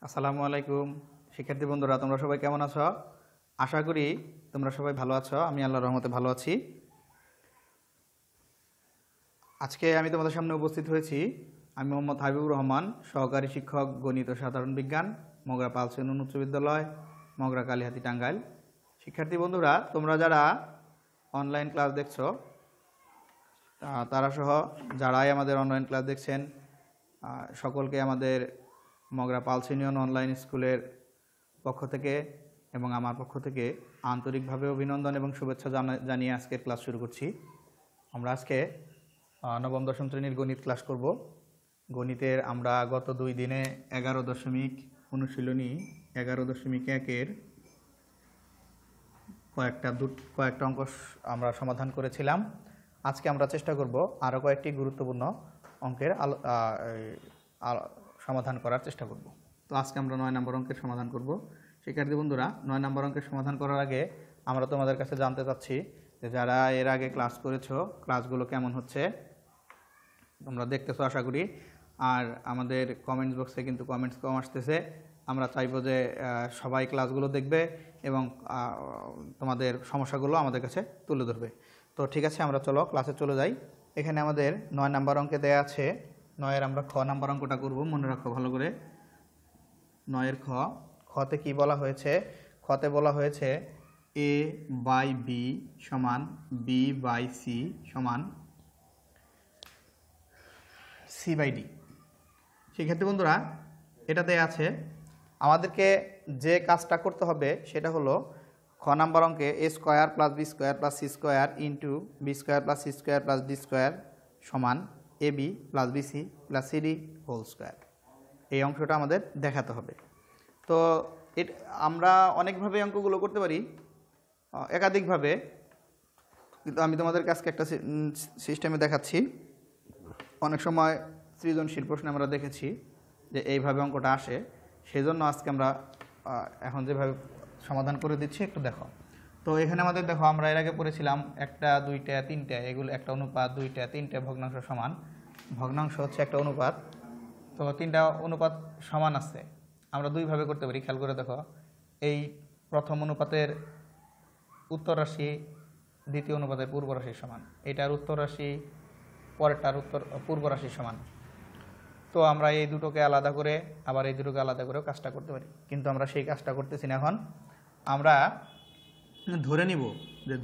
আসসালামু আলাইকুম শিক্ষার্থী বন্ধুরা, তোমরা সবাই কেমন আছো? আশা করি তোমরা সবাই ভালো আছো। আমি আল্লাহর রহমতে ভালো আছি। আজকে আমি তোমাদের সামনে উপস্থিত হয়েছি। আমি মোহাম্মদ হাবিবুর রহমান, সহকারী শিক্ষক, গণিত ও সাধারণ বিজ্ঞান, মগরা পালসেন উচ্চ বিদ্যালয়, মগরা কালিহাতি, টাঙ্গাইল। শিক্ষার্থী বন্ধুরা, তোমরা যারা অনলাইন ক্লাস দেখছো তারা সহ যারাই আমাদের অনলাইন ক্লাস দেখছেন সকলকে আমাদের মগরা পালস ইউনিয়ন অনলাইন স্কুলের পক্ষ থেকে এবং আমার পক্ষ থেকে আন্তরিকভাবে অভিনন্দন এবং শুভেচ্ছা জানিয়ে আজকের ক্লাস শুরু করছি। আমরা আজকে নবম দশম শ্রেণীর গণিত ক্লাস করব। গণিতের আমরা গত 2 দিনে 11 দশমিক অনুশীলনী 11.1-এর কয়েকটা অঙ্ক আমরা সমাধান করেছিলাম। আজকে আমরা চেষ্টা করব আরও কয়েকটি গুরুত্বপূর্ণ অঙ্কের সমাধান করার চেষ্টা করব। তো আজকে আমরা 9 নম্বর অঙ্কের সমাধান করব। শিক্ষার্থী বন্ধুরা, 9 নম্বর অঙ্কের সমাধান করার আগে আমরা তোমাদের কাছে জানতে চাচ্ছি যে যারা এর আগে ক্লাস করেছো ক্লাসগুলো কেমন হচ্ছে তোমরা দেখতেছো আশা করি। আর আমাদের কমেন্টস বক্সে কিন্তু কমেন্টস কম আসতেছে। আমরা চাইবো যে সবাই ক্লাসগুলো দেখবে এবং তোমাদের সমস্যাগুলো আমাদের কাছে তুলে ধরবে। তো ঠিক আছে, আমরা চলো ক্লাসে চলে যাই। এখানে আমাদের 9 নম্বর অঙ্কে দেয়া আছে। 9-এর আমরা খ নাম্বার অঙ্কটা করব, মনে রাখো ভালো করে। 9-এর খতে কি বলা হয়েছে? খতে বলা হয়েছে a/b সমান b/c সমান c/d। শিক্ষার্থী বন্ধুরা, এটাতে আছে আমাদেরকে যে কাজটা করতে হবে সেটা হলো খ নাম্বার অঙ্কে a² + b² + c² into b² + c² + d² সমান ab + bc + cd whole square. এই অংশটা আমাদের দেখাতে হবে। তো আমরা অনেকভাবে অঙ্কগুলো করতে পারি, একাধিকভাবে, কিন্তু আমি তোমাদেরকে আজকে একটা সিস্টেমে দেখাচ্ছি। অনেক সময় সৃজনশীল প্রশ্নে আমরা দেখেছি যে এইভাবে অঙ্কটা আসে, সেজন্য আজকে আমরা এখন যেভাবে সমাধান করে দিচ্ছি একটু দেখো। তো এখানে আমাদের দেখো, আমরা এর আগে পড়েছিলাম 1টা 2টা 3টা, এগুলো একটা অনুপাত, 2টা 3টা ভগ্নাংশ সমান। ভগ্নাংশ হচ্ছে একটা অনুপাত। তো 3টা অনুপাত সমান আছে, আমরা দুইভাবে করতে পারি। খেয়াল করে দেখো, এই প্রথম অনুপাতের উত্তর রাশি দ্বিতীয় অনুপাতের পূর্ব রাশির সমান, এটার উত্তর রাশি পরেরটার পূর্ব রাশির সমান। তো আমরা এই দুটোকে আলাদা করে আবার এই দুটোকে আলাদা করেও কাজটা করতে পারি, কিন্তু আমরা সেই কাজটা করতেছি না। এখন আমরা ধরে নিব যে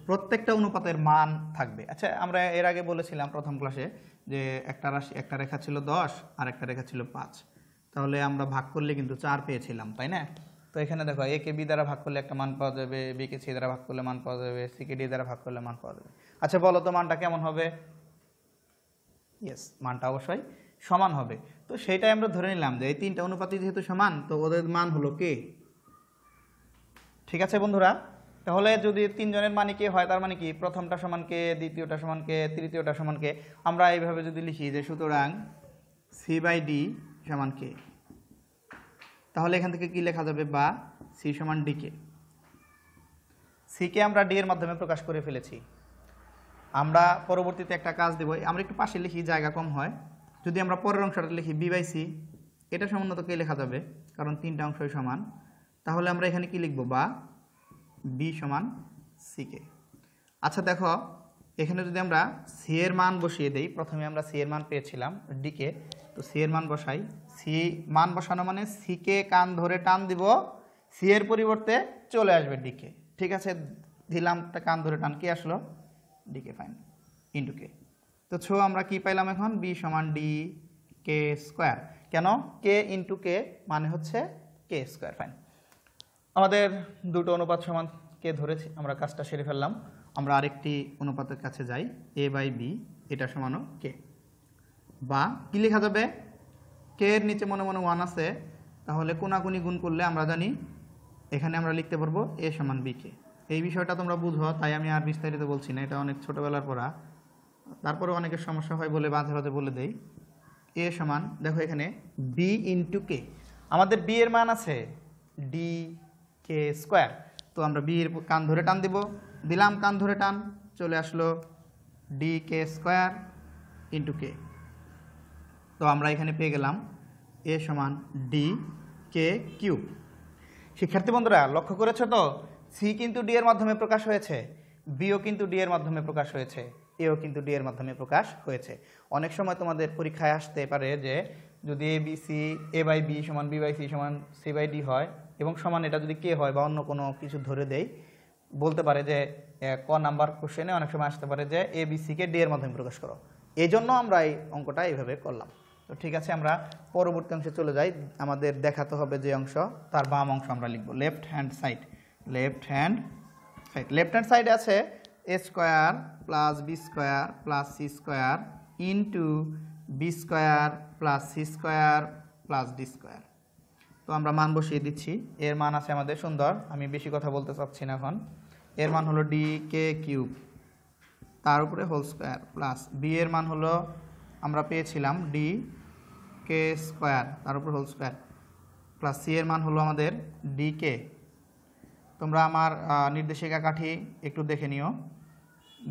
প্রত্যেকটা অনুপাতের মান থাকবে। আচ্ছা, আমরা এর আগে বলেছিলাম প্রথম ক্লাসে যে একটা রেখা ছিল 10 আর একটা রেখা ছিল 5। তাহলে আমরা ভাগ করলে কিন্তু 4 পেয়েছিলাম, তাই না? তো এখানে দেখো, a কে b দ্বারা ভাগ করলে একটা মান পাওয়া যাবে, b কে c দ্বারা ভাগ করলে মান পাওয়া যাবে, c কে d দ্বারা ভাগ করলে মান পাওয়া যাবে। আচ্ছা বলো তো মানটা কেমন হবে? ইয়েস, মানটা অবশ্যই সমান হবে। তো সেইটাই আমরা ধরে নিলাম যে এই 3টা অনুপাতই যেহেতু সমান, তো ওদের মান হলো কে। ঠিক আছে বন্ধুরা, তাহলে যদি 3 জনের মানে কে হয়, তার মানে কি প্রথমটা সমান কে, দ্বিতীয়টা সমান কে, তৃতীয়টা সমান কে। আমরা এইভাবে যদি লিখি যে সুতরাং c/d সমান কে, তাহলে এখান থেকে কি লেখা যাবে? বা c সমান d কে। c কে আমরা d এর মাধ্যমে প্রকাশ করে ফেলেছি। আমরা পরবর্তীতে একটা কাজ দেব, আমরা একটু পাশে লিখি, জায়গা কম হয়। যদি আমরা পরের অংশটা লিখি b/c, এটা সামান্যত কে লেখা যাবে, কারণ 3টা অংশই সমান। তাহলে আমরা এখানে কি লিখব? বা b সমান c কে। আচ্ছা দেখো, এখানে যদি আমরা c এর মান বসিয়ে দেই, প্রথমে আমরা c এর মান পেয়েছিলাম d কে, তো c এর মান বসাই। c মান বসানো মানে c কে কান ধরে টান দিব, c এর পরিবর্তে চলে আসবে d কে। ঠিক আছে, দিলাম কান ধরে টান, কি আসলো? d কে, ফাইন, ইন্টু কে। তো আমরা কি পাইলাম এখন? b সমান d কে স্কোয়ার। কেন? k ইন্টু কে মানে হচ্ছে কে স্কোয়ার, ফাইন। আমাদের দুটো অনুপাত সমান কে ধরেছি, আমরা কাজটা সেরে ফেললাম। আমরা আরেকটি অনুপাতের কাছে যাই, a/b, এটা সমানও কে। বা কি লেখা যাবে? কে এর নিচে মনে মনে 1 আছে, তাহলে কোনাকুনি গুণ করলে আমরা জানি এখানে আমরা লিখতে পারবো a সমান b কে। এই বিষয়টা তোমরা বুঝো, তাই আমি আর বিস্তারিত বলছি না, এটা অনেক ছোটোবেলার পড়া। তারপরে অনেকের সমস্যা হয় বলে মাঝে মাঝে বলে দেই। a সমান, দেখো এখানে b ইন্টু কে, আমাদের b এর মান আছে d কে স্কোয়ার। তো আমরা b এর কান ধরে টান দিব, দিলাম কান ধরে টান, চলে আসলো d কে স্কোয়ার ইন্টু কে। তো আমরা এখানে পেয়ে গেলাম এ সমান ডি কে কিউব। শিক্ষার্থী বন্ধুরা লক্ষ্য করেছো তো, সি কিন্তু ডি এর মাধ্যমে প্রকাশ হয়েছে, বিও কিন্তু ডি এর মাধ্যমে প্রকাশ হয়েছে, এও কিন্তু ডি এর মাধ্যমে প্রকাশ হয়েছে। অনেক সময় তোমাদের পরীক্ষায় আসতে পারে যে যদি A B C, A by B সমান বি বাই সি সমান সি বাই ডি হয় এবং সমান এটা যদি কে হয় বা অন্য কোনো কিছু ধরে দেয়, বলতে পারে যে ক নাম্বার কোশ্চেনে অনেক সময় আসতে পারে যে এ বি সিকে ডি এর মাধ্যমে প্রকাশ করো। এই জন্য আমরা এই অঙ্কটা এইভাবে করলাম। তো ঠিক আছে, আমরা পরবর্তী অংশে চলে যাই। আমাদের দেখাতে হবে যে অংশ, তার বাম অংশ আমরা লিখব left hand side. Left hand সাইডে আছে A square plus B square plus C square into B square plus C square plus D square. তো আমরা মান বসিয়ে দিচ্ছি। এর মান আছে আমাদের সুন্দর, আমি বেশি কথা বলতে চাচ্ছি না এখন। এর মান হলো ডি কে কিউব, তার উপরে হোল স্কোয়ার, প্লাস বি এর মান হলো আমরা পেয়েছিলাম ডি কে স্কোয়ার তার উপর হোল স্কোয়ার, প্লাস সি এর মান হলো আমাদের ডি কে। তোমরা আমার নির্দেশিকা কাঠি একটু দেখে নিও,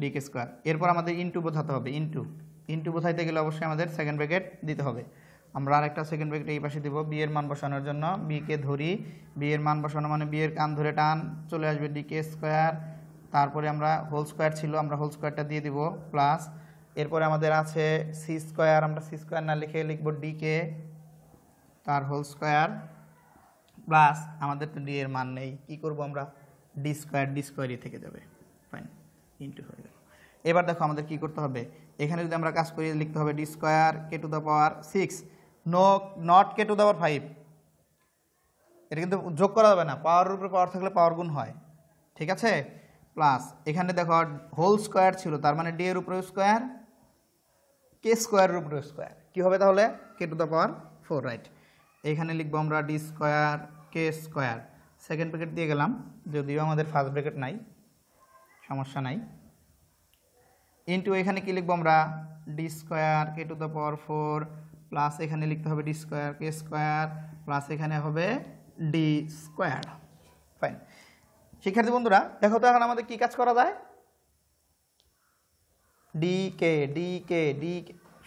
ডি কে স্কোয়ার। এরপর আমাদের ইন্টু বোঝাতে হবে, ইন্টু বোঝাইতে গেলে অবশ্যই আমাদের সেকেন্ড ব্র্যাকেট দিতে হবে। আমরা আরেকটা সেকেন্ড ব্র্যাকেট এই পাশে দিব বি এর মান বসানোর জন্য। বি কে ধরি, বি এর মান বসানো মানে বি এর কান ধরে টান চলে আসবে ডি কে স্কোয়ার, তারপরে আমরা হোল স্কোয়ার ছিল, আমরা হোল স্কোয়ারটা দিয়ে দিব, প্লাস এরপরে আমাদের আছে সি স্কোয়ার, আমরা সি স্কোয়ার না লিখে লিখব ডি কে তার হোল স্কোয়ার, প্লাস আমাদের তো ডি এর মান নেই, কি করব আমরা, ডি স্কোয়ারই থেকে যাবে, ফাইন, ইন্টু হয়ে গেল। এবার দেখো আমাদের কি করতে হবে, এখানে যদি আমরা কাজ করি লিখতে হবে D square K to the power 6, not K to the power 5। এটা কিন্তু যোগ করা যাবে না, পাওয়ার উপরে পাওয়ার থাকলে পাওয়ার গুণ হয়, ঠিক আছে। প্লাস এখানে দেখো হোল স্কোয়ার ছিল, তার মানে ডি এর উপরে স্কোয়ার, কে স্কোয়ারের উপরে স্কোয়ার, কি হবে তাহলে, K to the power 4, right. এইখানে লিখবো আমরা D square K square, second bracket দিয়ে গেলাম, যদিও আমাদের ফার্স্ট ব্র্যাকেট নাই, সমস্যা নাই। ইন্টু এখানে কি লিখবো আমরা, D square K to the power 4, plus এখানে লিখতে হবে D square K square, plus এখানে হবে ডি স্কোয়ার, ফাইন। শিক্ষার্থী বন্ধুরা দেখো তো এখন আমাদের কি কাজ করা যায়, ডি কে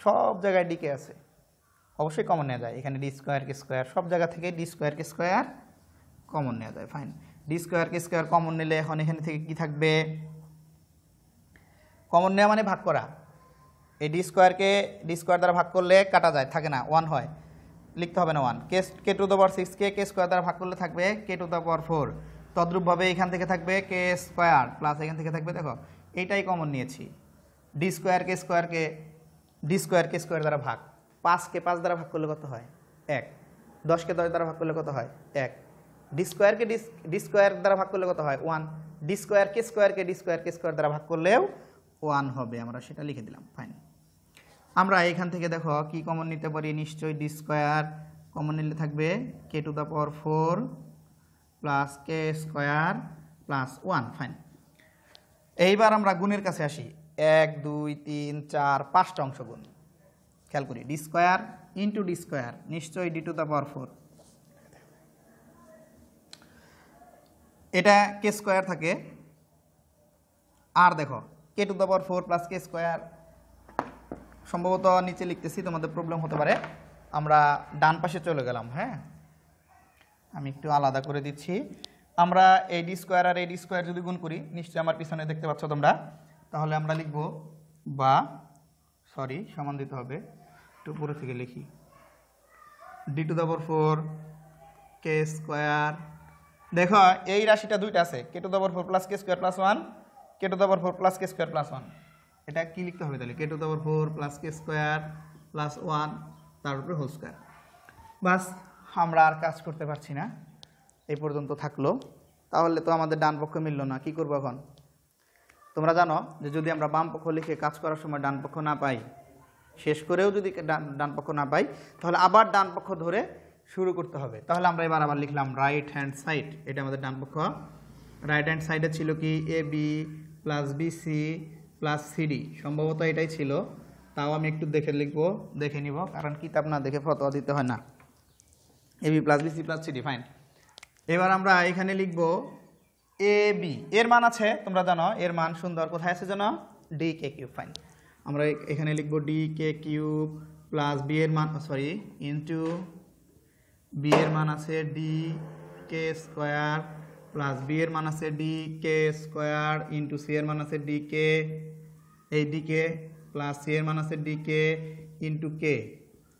সব জায়গায় ডি কে আছে, অবশ্যই কমন নেওয়া যায়। এখানে ডি স্কোয়ার কে স্কোয়ার, সব জায়গা থেকে D square K square common নেওয়া যায়, fine. D square K square common নিলে এখন এখানে থেকে কি থাকবে, কমন নেওয়া মানে ভাগ করা, এই ডি স্কোয়ারকে ডি স্কোয়ার দ্বারা ভাগ করলে কাটা যায়, থাকে না, 1 হয়, লিখতে হবে না 1। K to the power 6 K square দ্বারা ভাগ করলে থাকবে কে টু দ্য পাওয়ার 4, তদ্রূপভাবে এখান থেকে থাকবে কে স্কোয়ার, প্লাস এখান থেকে থাকবে, দেখো এইটাই কমন নিয়েছি, ডি স্কোয়ার কে স্কোয়ার দ্বারা ভাগ, 5 কে 5 দ্বারা ভাগ করলে কত হয় 1, 10 কে 10 দ্বারা ভাগ করলে কত হয় 1, ডি স্কোয়ার দ্বারা ভাগ করলে কত হয় 1, ডি স্কোয়ার কে স্কোয়ার দ্বারা ভাগ করলেও 1 হবে, আমরা সেটা লিখে দিলাম, ফাইন। আমরা এখান থেকে দেখো কি কমন নিতে পারি, নিশ্চয়ই ডি স্কোয়ার কমন নিলে থাকবে K to the power 4 plus K square plus 1, fine. এইবার আমরা গুণের কাছে আসি, 1 2 3 4 5টা অংশ গুণ, খেয়াল করি, D square into D square, নিশ্চয়ই ডি টু দ্য পাওয়ার 4, এটা কে স্কোয়ার থাকে, আর দেখো K to the power 4 plus K square, সম্ভবত নিচে লিখতেছি, তোমাদের প্রবলেম হতে পারে, আমরা ডান পাশে চলে গেলাম, হ্যাঁ আমি একটু আলাদা করে দিচ্ছি। আমরা এই ডি স্কোয়ার আর এই ডি স্কোয়ার যদি গুণ করি, নিশ্চয়ই আমার পিছনে দেখতে পাচ্ছ তোমরা, তাহলে আমরা লিখব সমান দিতে হবে, একটু উপরে থেকে লিখি, D to the power 4 K square, দেখো এই রাশিটা দুইটা আছে, K to the power 4 plus K square plus 1, K to the power 4 plus K square plus 1, এটা কি লিখতে হবে তাহলে, K to the power 4 plus K square plus 1 তার উপরে হোল স্কোয়ার। বাস, আমরা আর কাজ করতে পারছি না, এই পর্যন্ত থাকলো। তাহলে তো আমাদের ডান পক্ষ মিললো না, কি করবো এখন, তোমরা জানো যে যদি আমরা বাম পক্ষ লিখে কাজ করার সময় ডান পক্ষ না পাই, শেষ করেও যদি ডান পক্ষ না পাই, তাহলে আবার ডান পক্ষ ধরে শুরু করতে হবে। তাহলে আমরা এবার আবার লিখলাম রাইট হ্যান্ড সাইড, এটা আমাদের ডান পক্ষ, রাইট হ্যান্ড সাইডে ছিল কি A B plus BC plus CD, সম্ভবত এটাই ছিল, তাও আমি একটু দেখে নিব, কারণ কিতাব না দেখে ফতোয়া দিতে হয় না। A B plus BC plus CD, fine. এবার আমরা এখানে লিখব এ বি, এর মান আছে তোমরা জানো, এর মান সুন্দর, কোথায় আছে জানো, ডি কে কিউব, ফাইন। আমরা এখানে লিখব D K cube plus B এর মান ইন্টু বি এর মান আছে ডি কে স্কোয়ার প্লাস বি এর মান আছে ডি কে স্কোয়ার ইন্টু সি এর মান আছে ডি কে এই ডি কে প্লাস সি এর মান আছে ডি কে ইন্টু কে।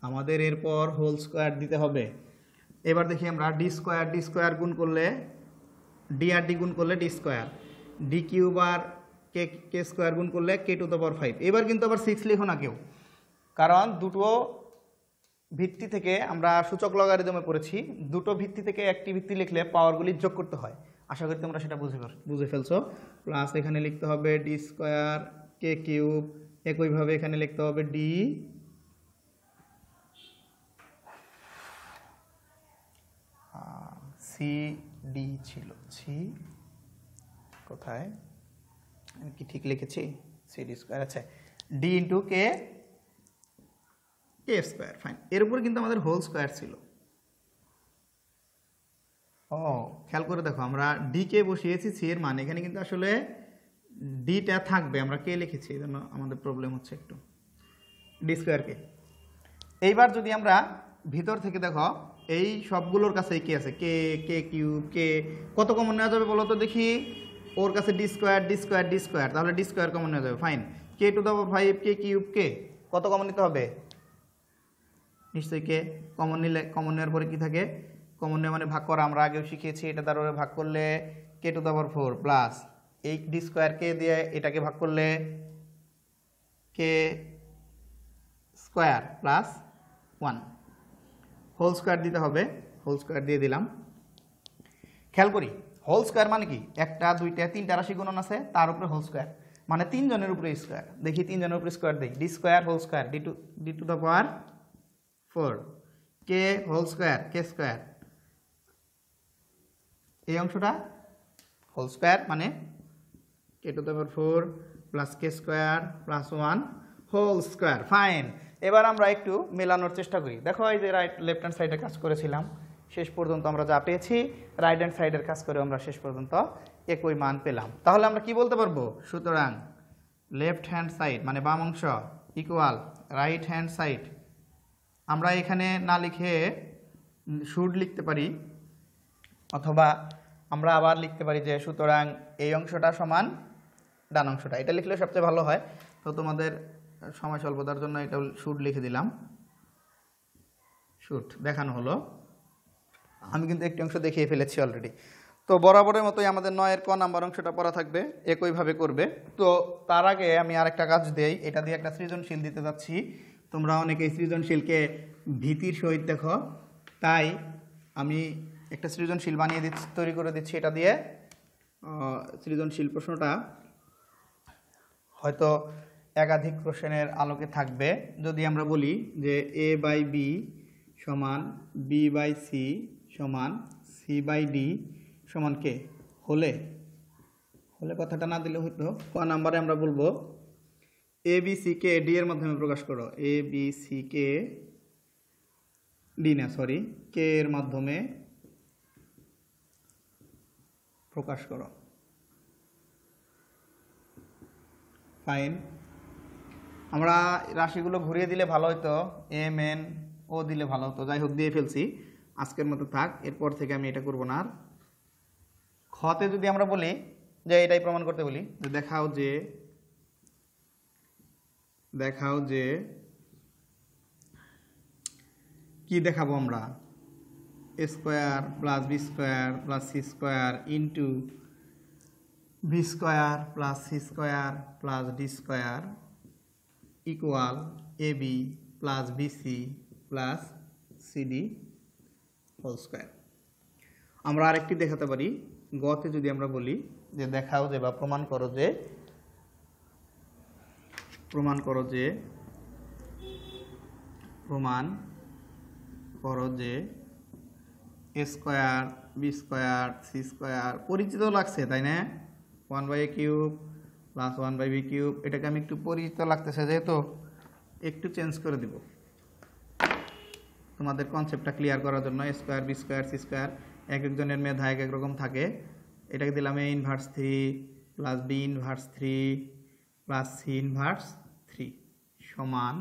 আমাদের এরপর হোল স্কোয়ার দিতে হবে। এবার দেখি আমরা ডি স্কোয়ার গুণ করলে ডি আর ডি গুণ করলে ডি স্কোয়ার, ডি কিউব আর কে কে স্কোয়ার গুণ করলে কে টু দ্য পাওয়ার 5। এবার কিন্তু আবার 6 লিখো না কেউ, কারণ দুটো ভিত্তি থেকে আমরা সূচক লগারিদমে পড়েছি, দুটো ভিত্তি থেকে একটি ভিত্তি লিখলে পাওয়ারগুলি যোগ করতে হয়। আশা করি তোমরা সেটা বুঝে ফেলছো। প্লাস এখানে লিখতে হবে ডি স্কোয়ার কে কিউব, একইভাবে এখানে লিখতে হবে ডি সি ডি ছিল সি কোথায় আমি কি ঠিক লিখেছি সি ডি স্কোয়ার, আচ্ছা ডি ইন্টু কে কে স্কোয়ার। ফাইন, এর উপরে কিন্তু আমাদের হোল স্কোয়ার ছিল। ও খেয়াল করে দেখো, আমরা ডি কে বসিয়েছি সি এর মান, এখানে কিন্তু আসলে ডিটা থাকবে, আমরা কে লিখেছি, এই জন্য আমাদের প্রবলেম হচ্ছে একটু। ডি স্কোয়ার কে। এইবার যদি আমরা ভিতর থেকে দেখো এই সবগুলোর কাছে কে আছে, কে কে কিউব কে, কত কমন নেওয়া যাবে বলো তো দেখি। ওর কাছে D square D square D square, তাহলে ডি স্কোয়ার কমন নেওয়া যাবে। Fine, K to the power 5 K cube K, কত কমন নিতে হবে, নিশ্চয়ই কে। কমন নিলে, কমন নেওয়ার পরে কি থাকে, কমন নেওয়া মানে ভাগ করা, আমরা আগেও শিখিয়েছি। এটা দ্বারা ভাগ করলে কে টু দ্য পাওয়ার 4 প্লাস এই ডি স্কোয়ার কে দিয়ে এটাকে ভাগ করলে কে স্কোয়ার প্লাস 1, হোল স্কোয়ার দিতে হবে। হোল স্কোয়ার দিয়ে দিলাম। খেয়াল করি হোল স্কোয়ার মানে কি, একটা দুইটা তিনটা রাশি গুণন আছে তার উপরে হোল স্কোয়ার, মানে তিনজনের উপরে স্কোয়ার। দেখি তিনজনের উপরে স্কোয়ার দিই, D square whole square D to the power 4 K whole square K square, এই অংশটা হোল স্কোয়ার মানে K to the power 4 plus K square plus 1 whole square. Fine, এবার আমরা একটু মেলানোর চেষ্টা করি। দেখো এই যে রাইট লেফট হ্যান্ড সাইডে কাজ করেছিলাম, শেষ পর্যন্ত আমরা যা পেয়েছি রাইট হ্যান্ড সাইডের কাজ করে আমরা শেষ পর্যন্ত একই মান পেলাম। তাহলে আমরা কি বলতে পারবো, সুতরাং লেফট হ্যান্ড সাইড মানে বাম অংশ ইকুয়াল রাইট হ্যান্ড সাইড। আমরা এখানে না লিখে শুড লিখতে পারি, অথবা আমরা আবার লিখতে পারি যে সুতরাং এই অংশটা সমান ডান অংশটা, এটা লিখলে সবচেয়ে ভালো হয়। তো তোমাদের সময় স্বল্পতার জন্য এটা শুড লিখে দিলাম, শুড দেখানো হলো। আমি কিন্তু একটি অংশ দেখিয়ে ফেলেছি অলরেডি। তো বরাবরের মতোই আমাদের 9-এর ক নাম্বার অংশটা পড়া থাকবে, একইভাবে করবে। তো তার আগে আমি আরেকটা কাজ দেই, এটা দিয়ে একটা সৃজনশীল দিতে যাচ্ছি। তোমরা অনেকে সৃজনশীলকে ভীতির সহিত দেখো, তাই আমি একটা সৃজনশীল বানিয়ে দিচ্ছি, তৈরি করে দিচ্ছি। এটা দিয়ে সৃজনশীল প্রশ্নটা হয়তো একাধিক প্রশ্নের আলোকে থাকবে। যদি আমরা বলি যে এ বাই বি সমান বি বাই সি সমান সি বাই ডি সমান কে, হলে কথাটা না দিলে হয়তো ক নাম্বারে আমরা বলবো এ বি সি কে ডি এর মাধ্যমে প্রকাশ করো, এ বি সি কে ডি না সরি কে এর মাধ্যমে প্রকাশ করো। ফাইন, আমরা রাশিগুলো ঘুরিয়ে দিলে ভালো হতো, এম এন ও দিলে ভালো হতো। যাই হোক, দিয়ে ফেলছি, আজকের মতো থাক, এরপর থেকে আমি এটা করব না আর। খতে যদি আমরা বলি যে এটাই প্রমাণ করতে বলি, দেখাও যে কি দেখাবো আমরা, A square plus B square plus C square into B square plus C square plus D square equal A B plus BC plus CD whole square. আমরা আরেকটি দেখাতে পারি, গতে যদি আমরা বলি যে দেখাও যে বা প্রমাণ করো যে A square B square C square, পরিচিত লাগছে তাই না, 1/a cube plus 1/b cube, এটাকে আমি একটু পরিচিত লাগতেছে যেহেতু একটু চেঞ্জ করে দিব তোমাদের কনসেপ্টটা ক্লিয়ার করার জন্য। A square B square C square, এক একজনের মেধা এক এক রকম থাকে। এটাকে দিলাম A inverse 3 plus B inverse 3 plus C inverse 3 সমান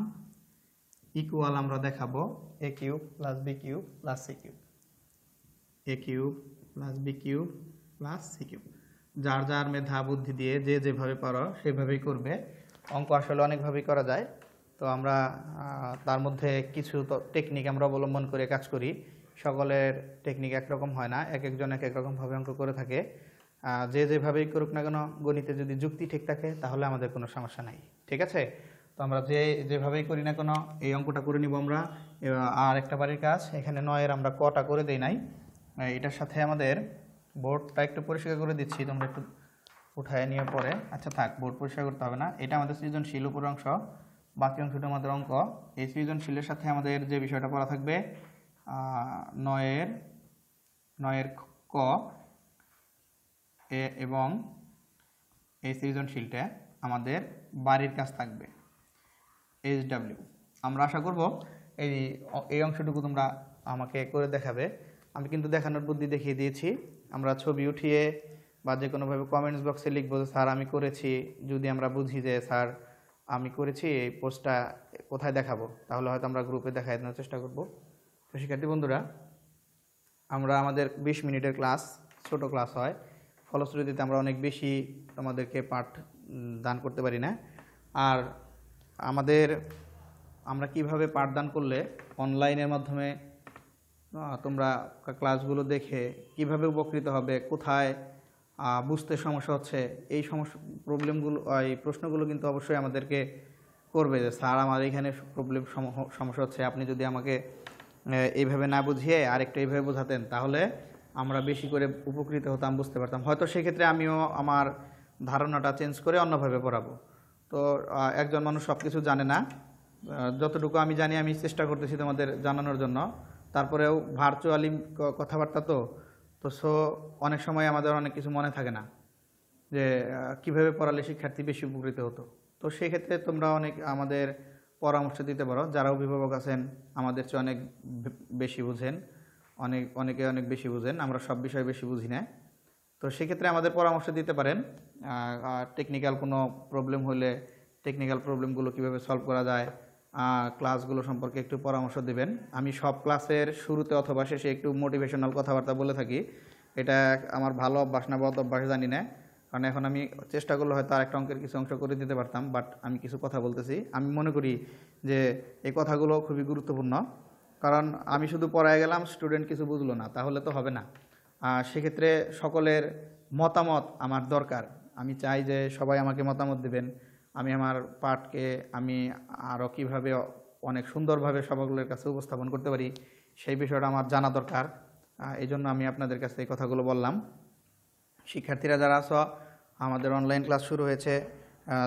ইকুয়াল আমরা দেখাবো A cube plus B cube plus C cube, A cube plus B cube plus C cube. যার যার মেধা বুদ্ধি দিয়ে যে যেভাবে পারো সেভাবেই করবে। অঙ্ক আসলে অনেকভাবেই করা যায়, তো আমরা তার মধ্যে কিছু টেকনিক আমরা অবলম্বন করে কাজ করি। সকলের টেকনিক একরকম হয় না, এক একজন এক এক রকমভাবে অঙ্ক করে থাকে। যে যেভাবেই করুক না কেন, গণিতে যদি যুক্তি ঠিক থাকে তাহলে আমাদের কোনো সমস্যা নাই, ঠিক আছে? তো আমরা যেভাবেই করি না কেন এই অঙ্কটা করে নিব আমরা। আর একটা বাড়ির কাজ, এখানে 9-এর আমরা কটা করে দেই নাই, এটার সাথে আমাদের বোর্ডটা একটু পরিষ্কার করে দিচ্ছি, তোমরা একটু উঠায় নিয়ে পরে। আচ্ছা থাক, বোর্ড পরিষ্কার করতে হবে না, এটা আমাদের সৃজনশীল উপর অংশ, বাকি অংশটা আমাদের অঙ্ক। এই সৃজনশীলের সাথে আমাদের যে বিষয়টা পড়া থাকবে 9-এর ক এবং এই সৃজনশীলটা আমাদের বাড়ির কাজ থাকবে HW। আমরা আশা করব এই অংশটুকু তোমরা আমাকে করে দেখাবে। আমি কিন্তু দেখানোর বুদ্ধি দেখিয়ে দিয়েছি। আমরা ছবি উঠিয়ে বা যে কোনোভাবে কমেন্টস বক্সে লিখবো যে স্যার আমি করেছি। যদি আমরা বুঝি যে স্যার আমি করেছি, এই পোস্টটা কোথায় দেখাবো, তাহলে হয়তো আমরা গ্রুপে দেখাই দেওয়ার চেষ্টা করব। তো শিক্ষার্থী বন্ধুরা, আমরা আমাদের 20 মিনিটের ক্লাস, ছোট ক্লাস হয়, ফলশ্রুতিতে আমরা অনেক বেশি তোমাদেরকে পাঠ দান করতে পারি না। আর আমরা কিভাবে পাঠদান করলে অনলাইনের মাধ্যমে তোমরা ক্লাসগুলো দেখে কিভাবে উপকৃত হবে, কোথায় বুঝতে সমস্যা হচ্ছে, এই এই প্রশ্নগুলো কিন্তু অবশ্যই আমাদেরকে করবে যে স্যার আমার এইখানে সমস্যা হচ্ছে, আপনি যদি আমাকে এইভাবে না বুঝিয়ে আরেকটু এইভাবে বোঝাতেন তাহলে আমরা বেশি করে উপকৃত হতাম, বুঝতে পারতাম। হয়তো সেক্ষেত্রে আমিও আমার ধারণাটা চেঞ্জ করে অন্যভাবে পড়াবো। তো একজন মানুষ সব কিছু জানে না, যতটুকু আমি জানি আমি চেষ্টা করতেছি তোমাদের জানানোর জন্য। তারপরেও ভার্চুয়ালি কথাবার্তা তো অনেক সময় আমাদের অনেক কিছু মনে থাকে না যে কিভাবে পড়ালে শিক্ষার্থী বেশি উপকৃত হতো। তো সেক্ষেত্রে তোমরা আমাদের পরামর্শ দিতে পারো। যারা অভিভাবক আছেন আমাদের চেয়ে অনেক বেশি বুঝেন, অনেকে অনেক বেশি বুঝেন, আমরা সব বিষয়ে বেশি বুঝি না। তো সেক্ষেত্রে আমাদের পরামর্শ দিতে পারেন। টেকনিক্যাল কোনো প্রবলেম হলে টেকনিক্যাল প্রবলেমগুলো কীভাবে সলভ করা যায়, ক্লাসগুলো সম্পর্কে একটু পরামর্শ দিবেন। আমি সব ক্লাসের শুরুতে অথবা শেষে একটু মোটিভেশনাল কথাবার্তা বলে থাকি। এটা আমার ভালো অভ্যাস না বদ অভ্যাস জানি না, কারণ এখন আমি চেষ্টা করলে হয়তো আর একটা অঙ্কের কিছু অংশ করে দিতে পারতাম, বাট আমি কিছু কথা বলতেছি। আমি মনে করি যে এই কথাগুলো খুবই গুরুত্বপূর্ণ, কারণ আমি শুধু পড়ায় গেলাম, স্টুডেন্ট কিছু বুঝলো না, তাহলে তো হবে না। সেক্ষেত্রে সকলের মতামত আমার দরকার। আমি চাই যে সবাই আমাকে মতামত দেবেন, আমি আমার পাঠকে আমি আরও কীভাবে অনেক সুন্দরভাবে সকলের কাছে উপস্থাপন করতে পারি সেই বিষয়টা আমার জানা দরকার। এই জন্য আমি আপনাদের কাছে এই কথাগুলো বললাম। শিক্ষার্থীরা যারা আছো, আমাদের অনলাইন ক্লাস শুরু হয়েছে,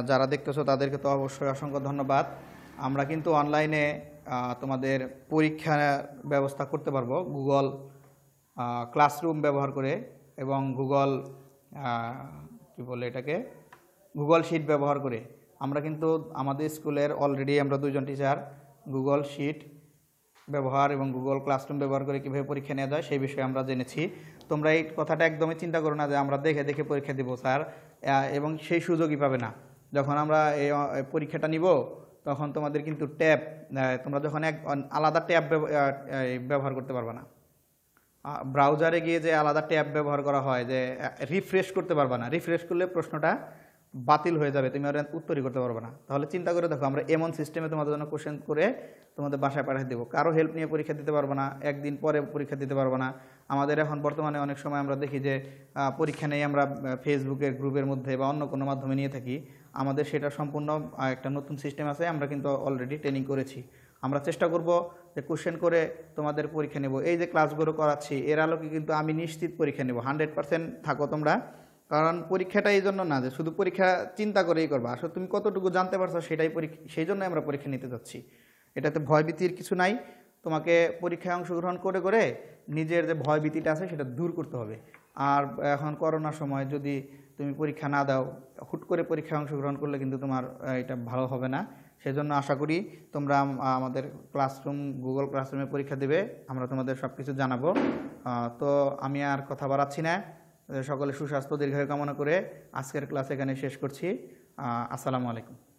যারা দেখতেছো তাদেরকে তো অবশ্যই অসংখ্য ধন্যবাদ। আমরা কিন্তু অনলাইনে তোমাদের পরীক্ষার ব্যবস্থা করতে পারবো গুগল ক্লাসরুম ব্যবহার করে এবং গুগল গুগল শিট ব্যবহার করে। আমরা কিন্তু আমাদের স্কুলের অলরেডি আমরা 2জন টিচার গুগল শিট ব্যবহার এবং গুগল ক্লাসরুম ব্যবহার করে কীভাবে পরীক্ষা নেওয়া যায় সেই বিষয়ে আমরা জেনেছি। তোমরা এই কথাটা একদমই চিন্তা করো না যে আমরা দেখে দেখে পরীক্ষা দিব স্যার, এবং সেই সুযোগই পাবে না। যখন আমরা এই পরীক্ষাটা নিব তখন তোমাদের কিন্তু ট্যাব, তোমরা যখন আলাদা ট্যাব ব্যবহার করতে পারবে না। ব্রাউজারে গিয়ে যে আলাদা ট্যাব ব্যবহার করা হয়, যে রিফ্রেশ করতে পারবে না, রিফ্রেশ করলে প্রশ্নটা বাতিল হয়ে যাবে, তুমি আর উত্তরই করতে পারবে না। তাহলে চিন্তা করে দেখো, আমরা এমন সিস্টেমে তোমাদের জন্য কোশ্চেন করে তোমাদের বাসায় পাঠিয়ে দেবো। কারো হেল্প নিয়ে পরীক্ষা দিতে পারবো না, একদিন পরে পরীক্ষা দিতে পারবো না। আমাদের এখন বর্তমানে অনেক সময় আমরা দেখি যে পরীক্ষা নেই আমরা ফেসবুকের গ্রুপের মধ্যে বা অন্য কোনো মাধ্যমে নিয়ে থাকি। আমাদের সেটা সম্পূর্ণ একটা নতুন সিস্টেম আছে, আমরা কিন্তু অলরেডি ট্রেনিং করেছি। আমরা চেষ্টা করব যে কোশ্চেন করে তোমাদের পরীক্ষা নেব। এই যে ক্লাসগুলো করাচ্ছি এর আলোকে কিন্তু আমি নিশ্চিত পরীক্ষা নেব, 100% থাকো তোমরা। কারণ পরীক্ষাটা এই জন্য না যে শুধু পরীক্ষা চিন্তা করেই করবা, আসলে তুমি কতটুকু জানতে পারছো সেটাই সেই জন্যই আমরা পরীক্ষা নিতে যাচ্ছি। এটাতে ভয়ভীতির কিছু নাই। তোমাকে পরীক্ষায় অংশগ্রহণ করে করে নিজের যে ভয়ভীতিটা আছে সেটা দূর করতে হবে। আর এখন করোনার সময় যদি তুমি পরীক্ষা না দাও, হুট করে পরীক্ষায় অংশগ্রহণ করলে কিন্তু তোমার এটা ভালো হবে না। সেজন্য আশা করি তোমরা আমাদের গুগল ক্লাসরুমে পরীক্ষা দেবে, আমরা তোমাদের সব কিছু জানাবো। তো আমি আর কথা বাড়াচ্ছি না, সকলে সুস্বাস্থ্য দীর্ঘায়ু কামনা করে আজকের ক্লাস এখানে শেষ করছি। আসসালামু আলাইকুম।